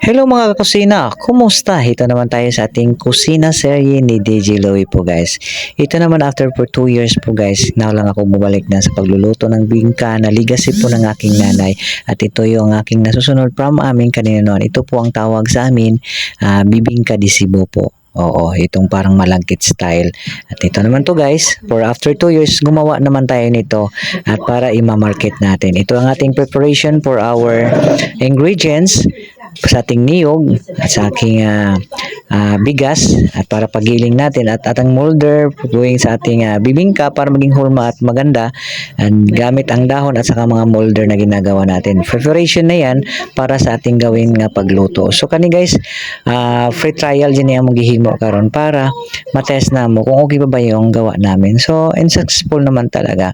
Hello mga kakusina, kumusta? Ito naman tayo sa ating kusina serye ni DJ Louie po guys. Ito naman after for 2 years po guys, na lang ako bumalik na sa pagluluto ng bingka na legacy po ng aking nanay. At ito yung aking nasusunod from aming kanina noon. Ito po ang tawag sa amin, bibingka di Cebu po. Oo, itong parang malagkit style. At ito naman to guys, for after 2 years, gumawa naman tayo nito at para i-market natin. Ito ang ating preparation for our ingredients sa ating niyog at sa aking bigas at para pagiling natin at ang molder going sa ating bibingka para maging hulma at maganda and gamit ang dahon at saka mga molder na ginagawa natin. Preparation na yan para sa ating gawin nga pagluto. So kani guys, free trial din yung maghihimo karon para matest na mo kung okay ba yung gawa namin. So and successful naman talaga.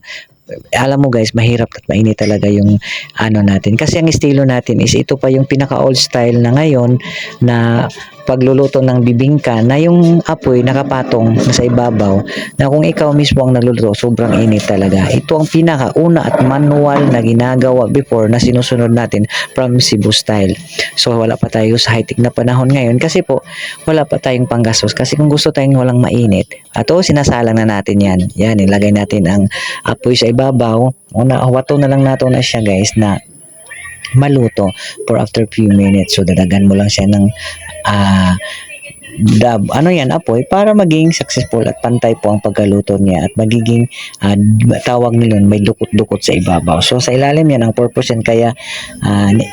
Alam mo guys, mahirap at mainit talaga yung ano natin. Kasi ang estilo natin is ito pa yung pinaka old style na ngayon na pagluluto ng bibingka na yung apoy nakapatong sa ibabaw na kung ikaw mismo ang nagluluto, sobrang init talaga. Ito ang pinaka una at manual na ginagawa before na sinusunod natin from Cebu style. So wala pa tayo sa high-tech na panahon ngayon kasi po wala pa tayong panggastos. Kasi kung gusto tayong walang mainit, ato sinasalang na natin yan. Yan, ilagay natin ang apoy sa ibabaw. Wato na lang nato na siya guys na maluto for after few minutes. So dadagan mo lang siya ng apoy para maging successful at pantay po ang pagkaluto niya at magiging tawag nilon may dukot-dukot sa ibabaw. So sa ilalim yan ang purpose yan kaya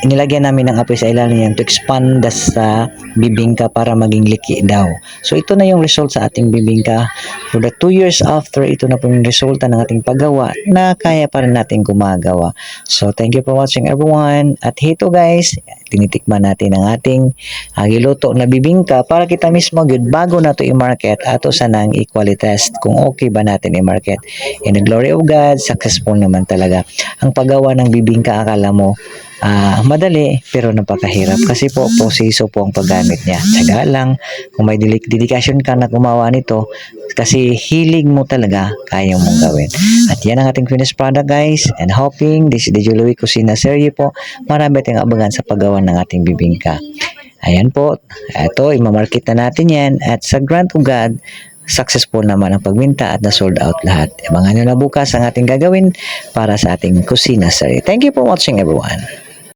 nilagyan namin ng apoy sa ilalim yan to expand sa bibingka para maging liki daw. So ito na yung result sa ating bibingka. For the 2 years after, ito na po yung resulta ng ating paggawa na kaya pa rin natin gumagawa. So thank you for watching everyone. At ito guys, tinitikman natin ang ating giluto na bibingka para kita mismo good bago na to i-market ato sanang equally test kung okay ba natin i-market. In the glory of God, successful naman talaga. Ang paggawa ng bibingka akala mo madali pero napakahirap kasi po proseso po ang paggamit niya. Tsaga lang, kung may dedikasyon ka na gumawa nito kasi hilig mo talaga kaya mong gawin. At yan ang ating finished product guys, and hoping this is the Louie Kusina serye po. Marami tayong abangan sa paggawa ng ating bibingka. Ayan po, ito imamarket na natin yan at sa grant of God, successful naman ang pagbinta at na-sold out lahat. Abangan nyo na bukas ang ating gagawin para sa ating kusina serye. Thank you for watching everyone.